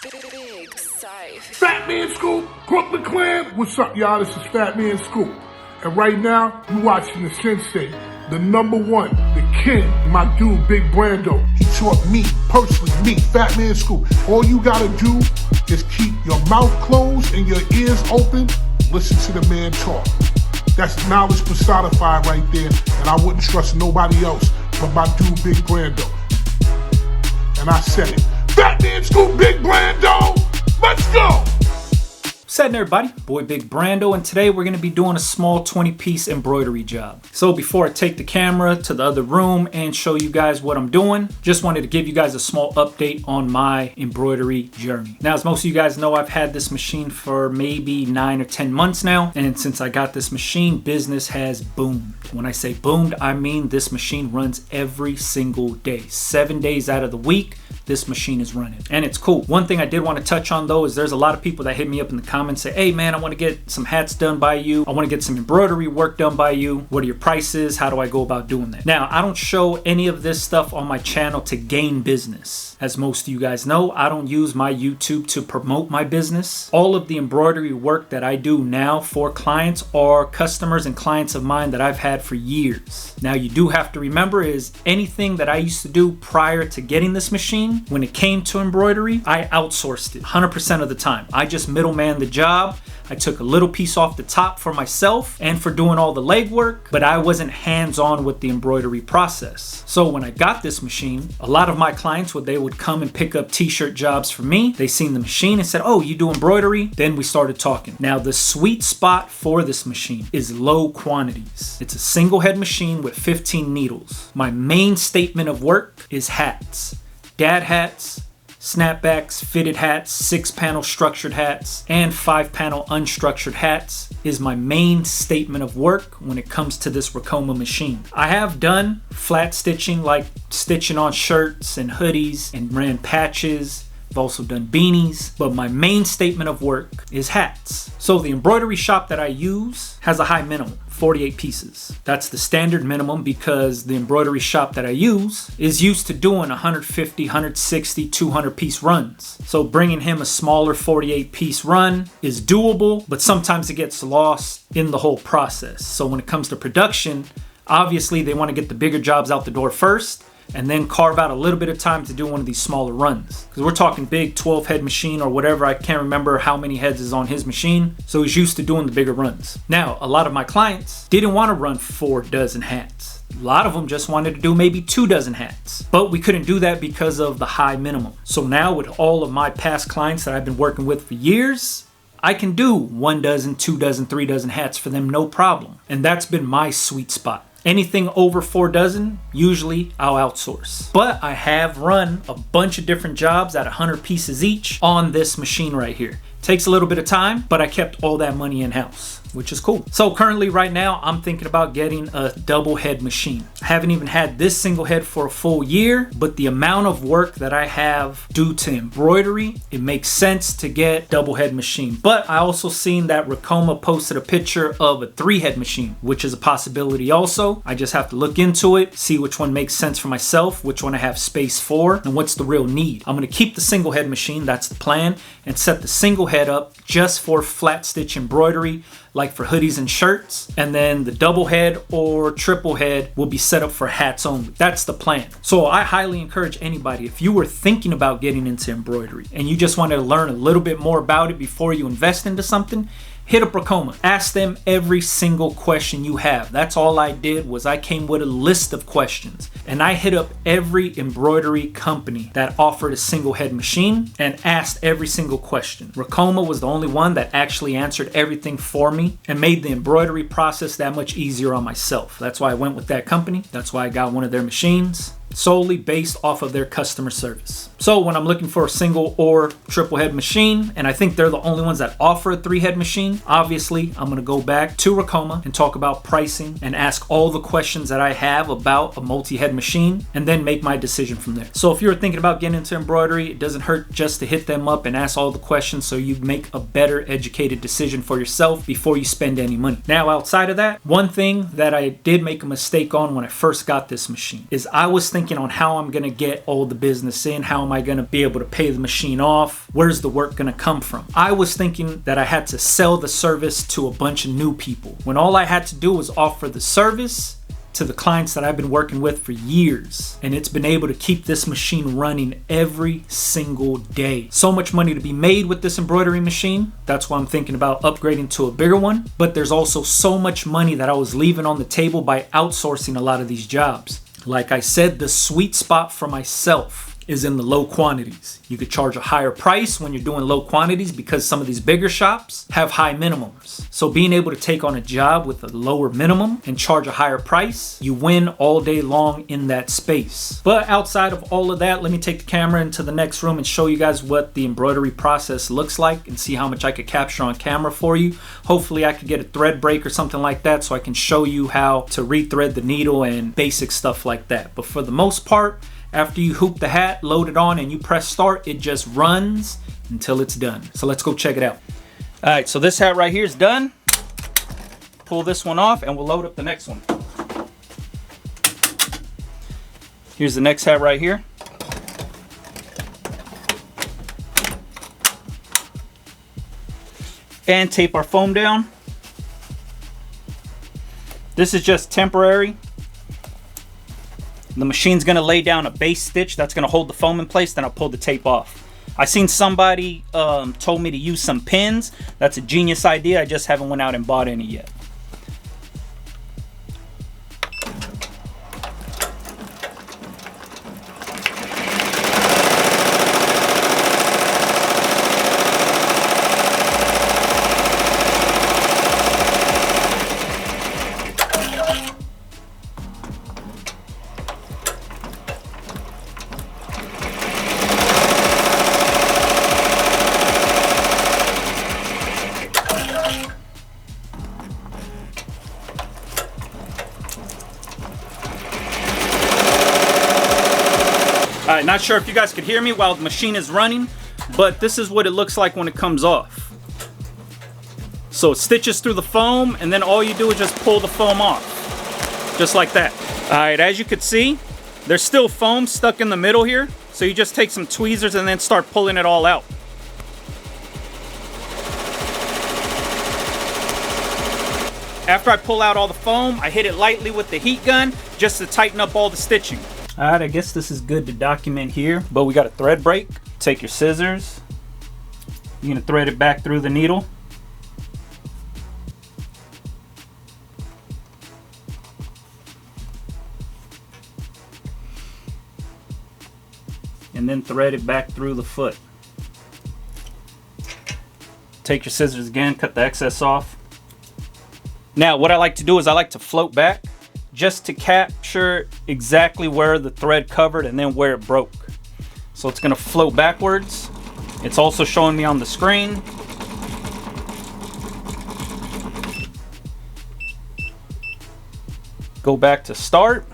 Big Safe. Fat Man Scoop, Brooklyn Clan. What's up, y'all? This is Fat Man Scoop. And right now, you watching the sensei, the number one, the king, my dude, Big Brando. He taught me, personally, me, Fat Man Scoop. All you gotta do is keep your mouth closed and your ears open. Listen to the man talk. That's knowledge personified right there. And I wouldn't trust nobody else but my dude, Big Brando. And I said it. Fat Man Scoop, Big Brando. Let's go. What's happening, everybody? Boy Big Brando, and today we're going to be doing a small 20-piece embroidery job. So before I take the camera to the other room and show you guys what I'm doing, just wanted to give you guys a small update on my embroidery journey. Now, as most of you guys know, I've had this machine for maybe 9 or 10 months now, and since I got this machine, business has boomed. When I say boomed, I mean this machine runs every single day. 7 days out of the week, this machine is running, and it's cool. One thing I did want to touch on though is there's a lot of people that hit me up in the comments, say, hey man, I want to get some hats done by you. I want to get some embroidery work done by you. What are your prices? How do I go about doing that? Now, I don't show any of this stuff on my channel to gain business. As most of you guys know, I don't use my YouTube to promote my business. All of the embroidery work that I do now for clients are customers and clients of mine that I've had for years. Now, you do have to remember is anything that I used to do prior to getting this machine, when it came to embroidery, I outsourced it 100% of the time. I just middleman the job. I took a little piece off the top for myself and for doing all the legwork, but I wasn't hands-on with the embroidery process. So when I got this machine, a lot of my clients, they would come and pick up t-shirt jobs for me. They seen the machine and said, oh, you do embroidery? Then we started talking. Now, the sweet spot for this machine is low quantities. It's a single head machine with 15 needles. My main statement of work is hats. Dad hats, snapbacks, fitted hats, 6-panel structured hats, and 5-panel unstructured hats is my main statement of work when it comes to this Ricoma machine. I have done flat stitching, like stitching on shirts and hoodies, and ran patches. I've also done beanies, but my main statement of work is hats. So the embroidery shop that I use has a high minimum, 48 pieces. That's the standard minimum because the embroidery shop that I use is used to doing 150, 160, 200 piece runs. So bringing him a smaller 48 piece run is doable, but sometimes it gets lost in the whole process. So when it comes to production, obviously they want to get the bigger jobs out the door first, and then carve out a little bit of time to do one of these smaller runs. Because we're talking big 12 head machine or whatever. I can't remember how many heads is on his machine. So he's used to doing the bigger runs. Now, a lot of my clients didn't want to run 4 dozen hats. A lot of them just wanted to do maybe 2 dozen hats. But we couldn't do that because of the high minimum. So now with all of my past clients that I've been working with for years, I can do 1 dozen, 2 dozen, 3 dozen hats for them, no problem. And that's been my sweet spot. Anything over 4 dozen, usually I'll outsource. But I have run a bunch of different jobs at 100 pieces each on this machine right here. Takes a little bit of time, but I kept all that money in-house, which is cool. So currently right now, I'm thinking about getting a double head machine. I haven't even had this single head for a full year, but the amount of work that I have due to embroidery, it makes sense to get double head machine. But I also seen that Ricoma posted a picture of a 3-head machine, which is a possibility also. I just have to look into it, see which one makes sense for myself, which one I have space for, and what's the real need. I'm gonna keep the single head machine, that's the plan, and set the single head up just for flat stitch embroidery, like for hoodies and shirts, and then the double head or triple head will be set up for hats only. That's the plan. So I highly encourage anybody, if you were thinking about getting into embroidery and you just wanted to learn a little bit more about it before you invest into something, hit up Ricoma. Ask them every single question you have. That's all I did was I came with a list of questions and I hit up every embroidery company that offered a single head machine and asked every single question. Ricoma was the only one that actually answered everything for me and made the embroidery process that much easier on myself. That's why I went with that company. That's why I got one of their machines, solely based off of their customer service. So when I'm looking for a single or triple head machine, and I think they're the only ones that offer a 3-head machine, obviously I'm gonna go back to Ricoma and talk about pricing and ask all the questions that I have about a multi-head machine and then make my decision from there. So if you're thinking about getting into embroidery, it doesn't hurt just to hit them up and ask all the questions so you make a better educated decision for yourself before you spend any money. Now outside of that, one thing that I did make a mistake on when I first got this machine is I was thinking thinking on how I'm gonna get all the business in. How am I gonna be able to pay the machine off? Where's the work gonna come from? I was thinking that I had to sell the service to a bunch of new people, when all I had to do was offer the service to the clients that I've been working with for years. And it's been able to keep this machine running every single day. So much money to be made with this embroidery machine. That's why I'm thinking about upgrading to a bigger one. But there's also so much money that I was leaving on the table by outsourcing a lot of these jobs. Like I said, the sweet spot for myself is in the low quantities. You could charge a higher price when you're doing low quantities because some of these bigger shops have high minimums. So being able to take on a job with a lower minimum and charge a higher price, you win all day long in that space. But outside of all of that, let me take the camera into the next room and show you guys what the embroidery process looks like and see how much I could capture on camera for you. Hopefully I could get a thread break or something like that so I can show you how to rethread the needle and basic stuff like that. But for the most part, after you hoop the hat, load it on, and you press start, it just runs until it's done. So let's go check it out. All right, so this hat right here is done. Pull this one off and we'll load up the next one. Here's the next hat right here. And tape our foam down. This is just temporary. The machine's gonna lay down a base stitch that's gonna hold the foam in place, then I'll pull the tape off. I seen somebody told me to use some pins. That's a genius idea. I just haven't went out and bought any yet. Alright, not sure if you guys could hear me while the machine is running, but this is what it looks like when it comes off. So it stitches through the foam, and then all you do is just pull the foam off. Just like that. Alright, as you can see, there's still foam stuck in the middle here, so you just take some tweezers and then start pulling it all out. After I pull out all the foam, I hit it lightly with the heat gun just to tighten up all the stitching. Alright, I guess this is good to document here, but we got a thread break. Take your scissors. You're going to thread it back through the needle. And then thread it back through the foot. Take your scissors again, cut the excess off. Now, what I like to do is I like to float back just to capture exactly where the thread covered and then where it broke. So it's gonna float backwards. It's also showing me on the screen. Go back to start.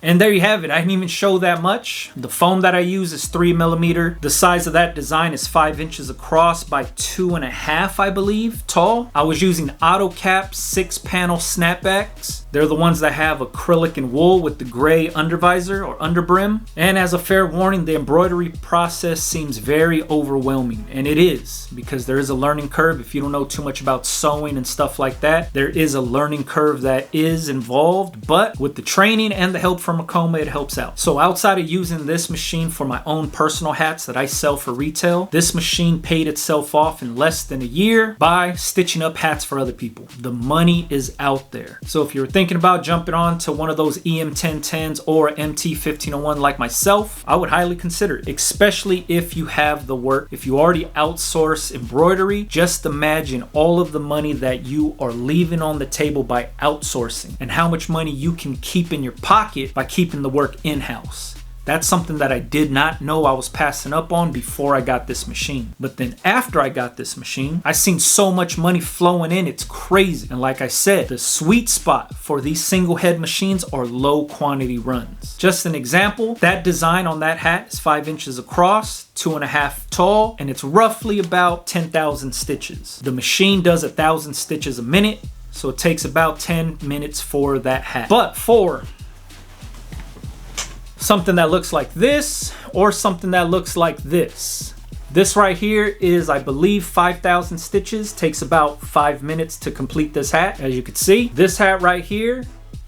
And there you have it. I didn't even show that much. The foam that I use is 3mm. The size of that design is 5 inches across by 2.5, I believe, tall. I was using AutoCap 6-panel snapbacks. They're the ones that have acrylic and wool with the gray undervisor or underbrim. And as a fair warning, the embroidery process seems very overwhelming. And it is, because there is a learning curve. If you don't know too much about sewing and stuff like that, there is a learning curve that is involved. But with the training and the help from Ricoma, it helps out. So outside of using this machine for my own personal hats that I sell for retail, this machine paid itself off in less than a year by stitching up hats for other people. The money is out there. So if you're thinking about jumping on to one of those EM1010s or MT1501 like myself, I would highly consider it, especially if you have the work. If you already outsource embroidery, just imagine all of the money that you are leaving on the table by outsourcing and how much money you can keep in your pocket by keeping the work in-house. That's something that I did not know I was passing up on before I got this machine. But then after I got this machine, I seen so much money flowing in, it's crazy. And like I said, the sweet spot for these single head machines are low quantity runs. Just an example, that design on that hat is 5 inches across, 2.5 tall, and it's roughly about 10,000 stitches. The machine does 1,000 stitches a minute, so it takes about 10 minutes for that hat. But for something that looks like this, or something that looks like this, this right here is, I believe, 5,000 stitches. Takes about 5 minutes to complete this hat, as you can see. This hat right here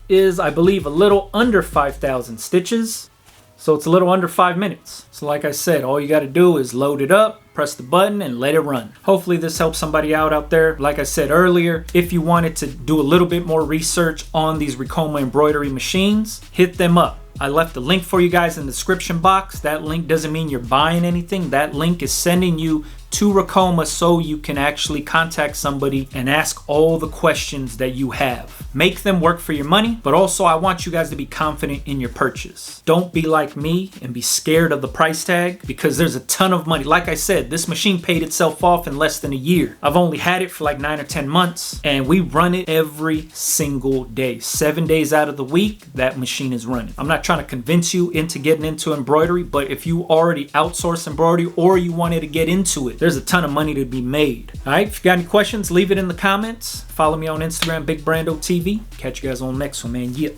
is, I believe, a little under 5,000 stitches. So it's a little under 5 minutes. So like I said, all you got to do is load it up, press the button, and let it run. Hopefully this helps somebody out there. Like I said earlier, if you wanted to do a little bit more research on these Ricoma embroidery machines, hit them up. I left a link for you guys in the description box. That link doesn't mean you're buying anything. That link is sending you to Ricoma so you can actually contact somebody and ask all the questions that you have. Make them work for your money, but also I want you guys to be confident in your purchase. Don't be like me and be scared of the price tag, because there's a ton of money. Like I said, this machine paid itself off in less than a year. I've only had it for like 9 or 10 months, and we run it every single day. 7 days out of the week, that machine is running. I'm not trying to convince you into getting into embroidery, but if you already outsource embroidery or you wanted to get into it, there's a ton of money to be made. All right, if you got any questions, leave it in the comments. Follow me on Instagram, Big Brando TV. Catch you guys on the next one, man. Yeah.